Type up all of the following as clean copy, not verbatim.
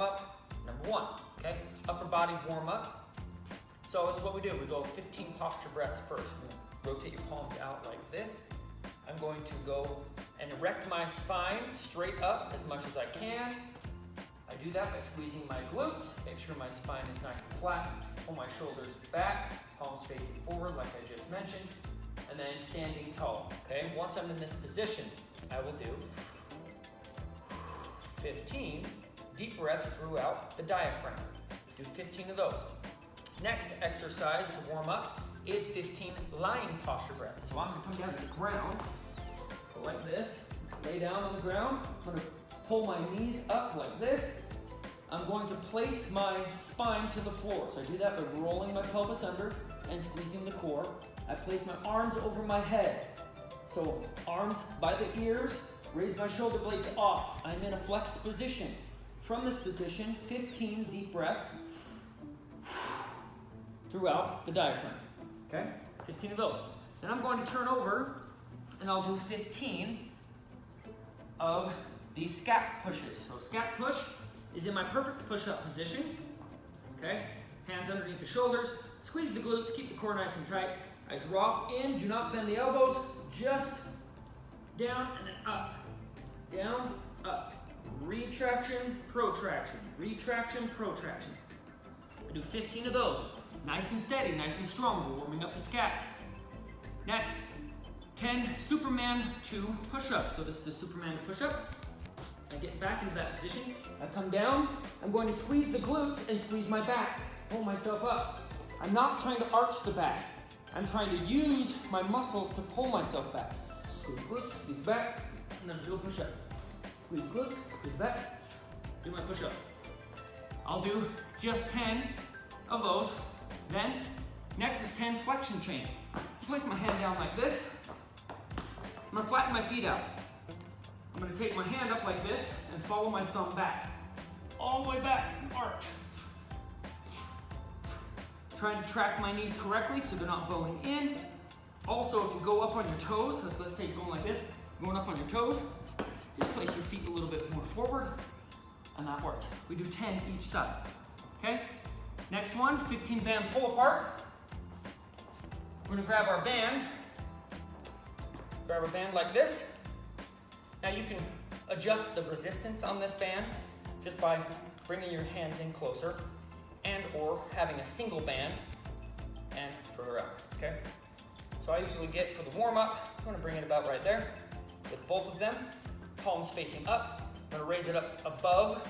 warm-up number 1, okay? Upper body warm-up. So it's what we do. We go 15 posture breaths first. Rotate your palms out like this. I'm going to go and erect my spine straight up as much as I can. I do that by squeezing my glutes, make sure my spine is nice and flat, pull my shoulders back, palms facing forward like I just mentioned, and then standing tall, okay? Once I'm in this position, I will do 15 deep breaths throughout the diaphragm. Do 15 of those. Next exercise to warm up is 15 lying posture breaths. So I'm gonna come down to the ground, go like this, lay down on the ground. I'm gonna pull my knees up like this. I'm going to place my spine to the floor. So I do that by rolling my pelvis under and squeezing the core. I place my arms over my head. So arms by the ears, raise my shoulder blades off. I'm in a flexed position. From this position, 15 deep breaths throughout the diaphragm, okay? 15 of those. Then I'm going to turn over and I'll do 15 of these scat pushes. So scat push is in my perfect push-up position, okay? Hands underneath the shoulders, squeeze the glutes, keep the core nice and tight. I drop in, do not bend the elbows, just down and then up, down, up. Retraction, protraction, retraction, protraction. I do 15 of those. Nice and steady, nice and strong. We're warming up the scats. Next, 10 Superman 2 push-ups. So this is a Superman push-up. I get back into that position. I come down. I'm going to squeeze the glutes and squeeze my back. Pull myself up. I'm not trying to arch the back. I'm trying to use my muscles to pull myself back. Squeeze glutes, squeeze back, and then do a push-up. Squeeze glutes, squeeze back, do my push-up. I'll do just 10 of those. Then, next is 10 flexion chain. Place my hand down like this. I'm gonna flatten my feet out. I'm gonna take my hand up like this and follow my thumb back. All the way back, arch. Trying to track my knees correctly so they're not bowing in. Also, if you go up on your toes, let's say you're going like this, going up on your toes, just place your feet a little bit more forward, and that works. We do 10 each side, okay? Next one, 15 band pull apart. We're gonna grab our band like this. Now you can adjust the resistance on this band just by bringing your hands in closer and or having a single band and further out, okay? So I usually get, for the warm up, I'm gonna bring it about right there with both of them, palms facing up. I'm gonna raise it up above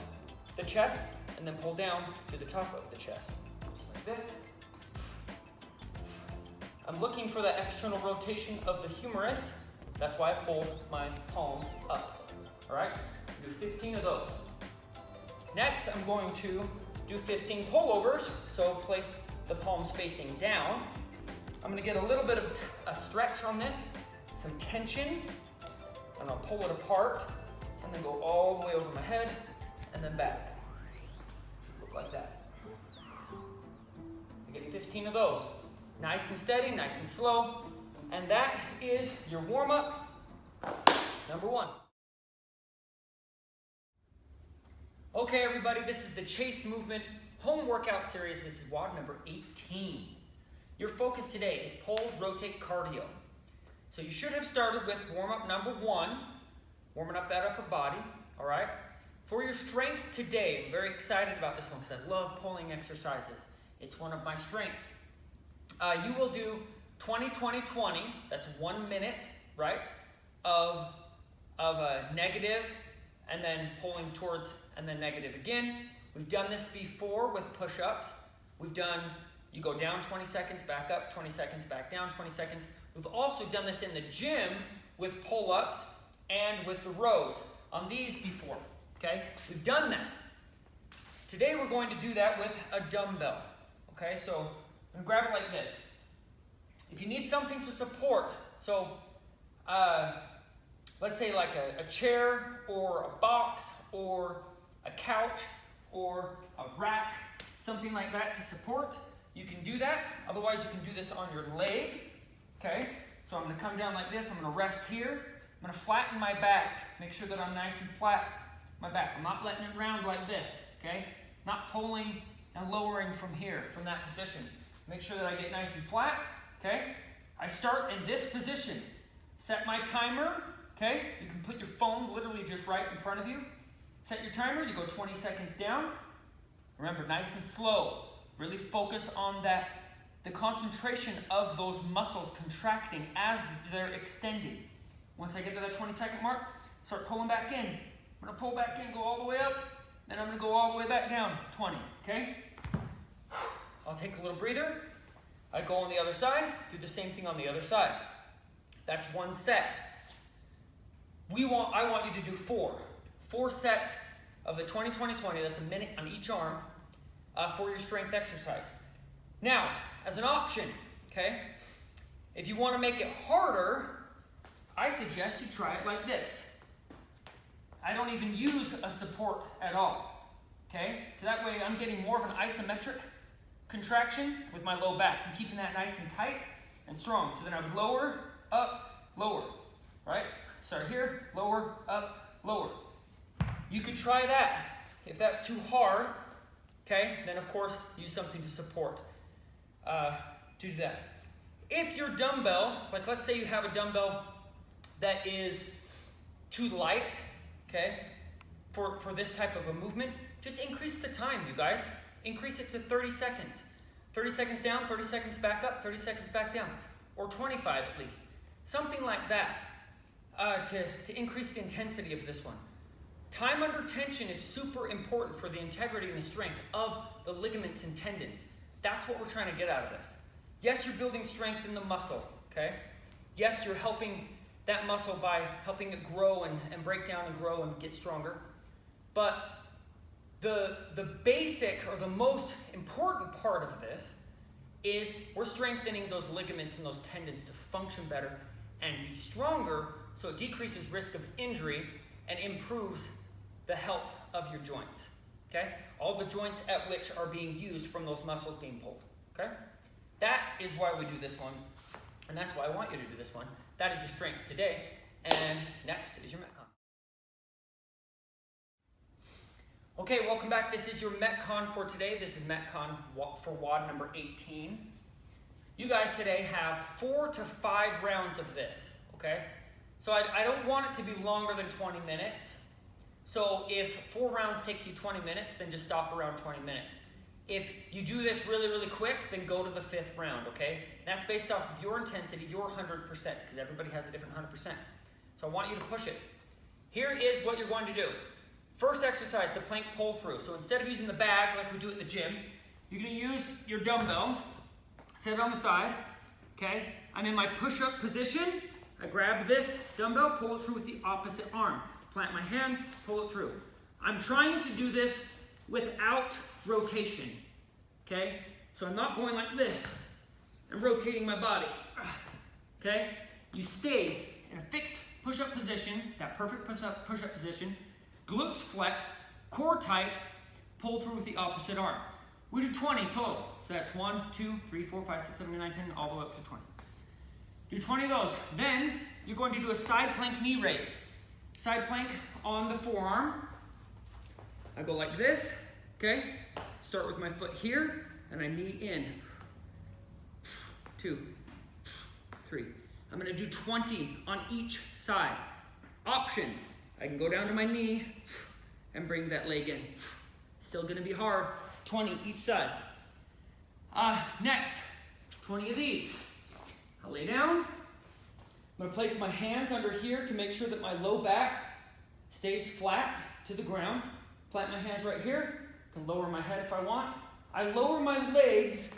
the chest and then pull down to the top of the chest, just like this. I'm looking for that external rotation of the humerus. That's why I pull my palms up, all right? Do 15 of those. Next, I'm going to do 15 pullovers. So place the palms facing down. I'm gonna get a little bit of a stretch on this, some tension, and I'll pull it apart and then go all the way over my head and then back. Look like that. I get 15 of those. Nice and steady, nice and slow. And that is your warm-up number 1. Okay, everybody, this is the Chase Movement home workout series. This is WOD number 18. Your focus today is pull, rotate, cardio. So you should have started with warm-up number 1, warming up that upper body, all right? For your strength today, I'm very excited about this one because I love pulling exercises. It's one of my strengths. You will do 20, 20, 20. That's 1 minute, right, of a negative and then pulling towards and then negative again. We've done this before with push-ups. We've done, you go down 20 seconds, back up 20 seconds, back down 20 seconds. We've also done this in the gym with pull-ups and with the rows on these before, okay? We've done that. Today we're going to do that with a dumbbell, okay? So I'm gonna grab it like this. If you need something to support, so let's say like a chair or a box or a couch or a rack, something like that to support, you can do that. Otherwise, you can do this on your leg, okay? So I'm gonna come down like this, I'm gonna rest here. I'm gonna flatten my back, make sure that I'm nice and flat. I'm my back. I'm not letting it round like this, okay? Not pulling and lowering from here, from that position. Make sure that I get nice and flat, okay? I start in this position. Set my timer, okay? You can put your phone literally just right in front of you. Set your timer, you go 20 seconds down. Remember, nice and slow. Really focus on that, the concentration of those muscles contracting as they're extending. Once I get to that 20-second mark, start pulling back in. I'm gonna pull back in, go all the way up, then I'm gonna go all the way back down, 20, okay? I'll take a little breather. I go on the other side, do the same thing on the other side. That's one set. I want you to do four sets of the 20-20-20, that's a minute on each arm, for your strength exercise. Now, as an option, okay, if you want to make it harder, I suggest you try it like this. I don't even use a support at all, okay? So that way I'm getting more of an isometric contraction with my low back. I'm keeping that nice and tight and strong. So then I would lower, up, lower, right? Start here, lower, up, lower. You could try that. If that's too hard, okay, then of course use something to support. Do that. If your dumbbell, like let's say you have a dumbbell that is too light, okay, for this type of a movement, just increase the time, you guys. Increase it to 30 seconds. 30 seconds down, 30 seconds back up, 30 seconds back down, or 25 at least. Something like that to increase the intensity of this one. Time under tension is super important for the integrity and the strength of the ligaments and tendons. That's what we're trying to get out of this. Yes, you're building strength in the muscle, okay? Yes, you're helping that muscle by helping it grow and break down and grow and get stronger. But the basic or the most important part of this is we're strengthening those ligaments and those tendons to function better and be stronger, so it decreases risk of injury and improves the health of your joints, okay? All the joints at which are being used from those muscles being pulled, okay? That is why we do this one, and that's why I want you to do this one. That is your strength today, and next is your Metcon. Okay, welcome back. This is your Metcon for today. This is Metcon for WOD number 18. You guys today have 4 to 5 rounds of this, okay? So I don't want it to be longer than 20 minutes. So if 4 rounds takes you 20 minutes, then just stop around 20 minutes. If you do this really, really quick, then go to the 5th round, okay? That's based off of your intensity, your 100%, because everybody has a different 100%. So I want you to push it. Here is what you're going to do. First exercise, the plank pull through. So instead of using the bag like we do at the gym, you're going to use your dumbbell, set it on the side, okay? I'm in my push-up position. I grab this dumbbell, pull it through with the opposite arm. Plant my hand, pull it through. I'm trying to do this without rotation, okay? So I'm not going like this. I'm rotating my body, okay? You stay in a fixed push-up position, that perfect push-up position, glutes flexed, core tight, pull through with the opposite arm. We do 20 total. So that's 1, 2, 3, 4, 5, 6, 7, 8, 9, 10, all the way up to 20. Do 20 of those. Then you're going to do a side plank knee raise. Side plank on the forearm. I go like this, okay? Start with my foot here, and I knee in. 2, 3. I'm gonna do 20 on each side. Option, I can go down to my knee and bring that leg in. Still gonna be hard, 20 each side. Next, 20 of these. I'll lay down. I'm gonna place my hands under here to make sure that my low back stays flat to the ground. Plant my hands right here. Can lower my head if I want. I lower my legs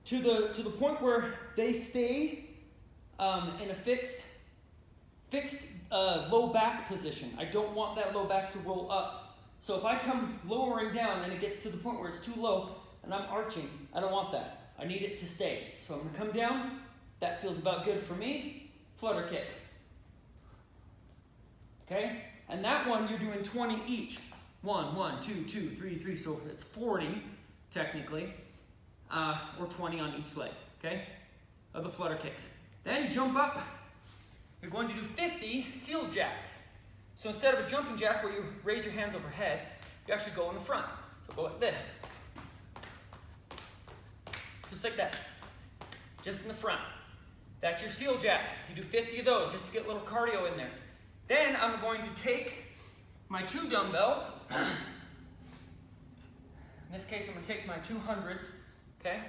to the point where they stay in a fixed low back position. I don't want that low back to roll up. So if I come lowering down and it gets to the point where it's too low and I'm arching, I don't want that. I need it to stay. So I'm gonna come down. That feels about good for me. Flutter kick. Okay? And that one you're doing 20 each. 1, 1, 2, 2, 3, 3. So it's 40 technically, or 20 on each leg. Okay? Of the flutter kicks. Then jump up. You're going to do 50 seal jacks. So instead of a jumping jack where you raise your hands overhead, you actually go in the front. So go like this. Just like that. Just in the front. That's your seal jack. You do 50 of those just to get a little cardio in there. Then I'm going to take my 2 dumbbells. In this case, I'm going to take my 200s, okay?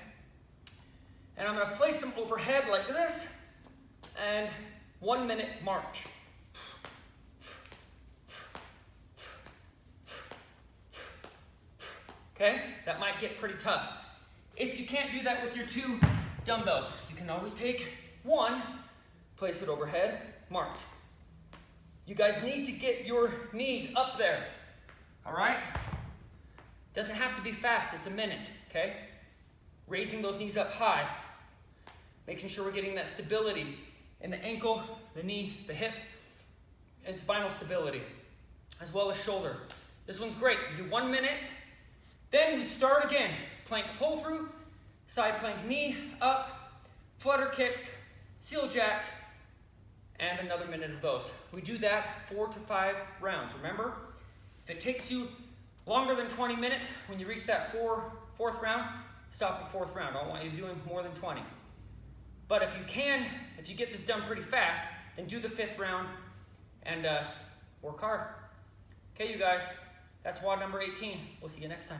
And I'm going to place them overhead like this, and 1 minute march. Okay? That might get pretty tough. If you can't do that with your 2 dumbbells, you can always take 1, place it overhead, march. You guys need to get your knees up there, all right? Doesn't have to be fast, it's a minute, okay? Raising those knees up high, making sure we're getting that stability in the ankle, the knee, the hip, and spinal stability, as well as shoulder. This one's great. We do 1 minute, then we start again. Plank pull through, side plank knee up, flutter kicks, seal jacks, and another minute of those. We do that 4 to 5 rounds. Remember, if it takes you longer than 20 minutes, when you reach that fourth round, stop at 4th round. I don't want you doing more than 20. But if you get this done pretty fast, then do the 5th round and work hard. Okay, you guys, that's WOD number 18. We'll see you next time.